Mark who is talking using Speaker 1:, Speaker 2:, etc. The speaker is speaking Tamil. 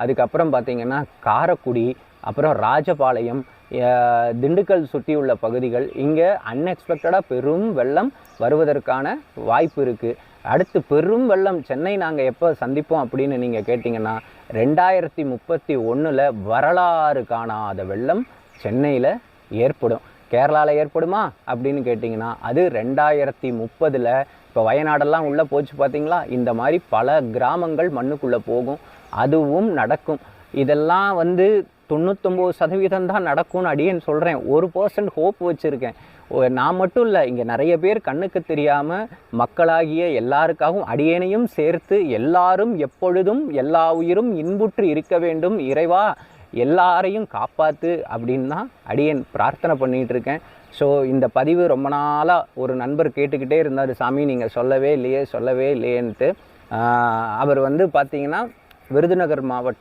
Speaker 1: அதுக்கப்புறம் பார்த்திங்கன்னா காரைக்குடி, அப்புறம் ராஜபாளையம், திண்டுக்கல் சுற்றியுள்ள பகுதிகள் இங்கே அன்எக்ஸ்பெக்டடாக பெரும் வெள்ளம் வருவதற்கான வாய்ப்பு இருக்குது. அடுத்து பெரும் வெள்ளம் சென்னை நாங்கள் எப்போ சந்திப்போம் அப்படின்னு நீங்கள் கேட்டிங்கன்னா 2031 வரலாறு காணாத வெள்ளம் சென்னையில் ஏற்படும். கேரளாவில் ஏற்படுமா அப்படின்னு கேட்டிங்கன்னா அது 2030 இப்போ வயநாடெல்லாம் உள்ளே போச்சு பார்த்தீங்களா, இந்த மாதிரி பல கிராமங்கள் மண்ணுக்குள்ளே போகும், அதுவும் நடக்கும். இதெல்லாம் 99% தான் நடக்கும்னு அடியேன்னு சொல்கிறேன். 1% ஹோப் வச்சுருக்கேன். நான் மட்டும் இல்லை, இங்கே நிறைய பேர் கண்ணுக்கு தெரியாமல் மக்களாகிய எல்லாருக்காகவும் அடியேனையும் சேர்த்து எல்லாரும் எப்பொழுதும் எல்லா உயிரும் இன்புற்று இருக்க வேண்டும் இறைவா, எல்லாரையும் காப்பாற்று அப்படின்னு தான் அடியேன் பிரார்த்தனை பண்ணிகிட்டு இருக்கேன். ஸோ இந்த பதிவு ரொம்ப நாளாக ஒரு நண்பர் கேட்டுக்கிட்டே இருந்தார், சாமி நீங்கள் சொல்லவே இல்லையேன்ட்டு. அவர் பார்த்திங்கன்னா விருதுநகர் மாவட்டம்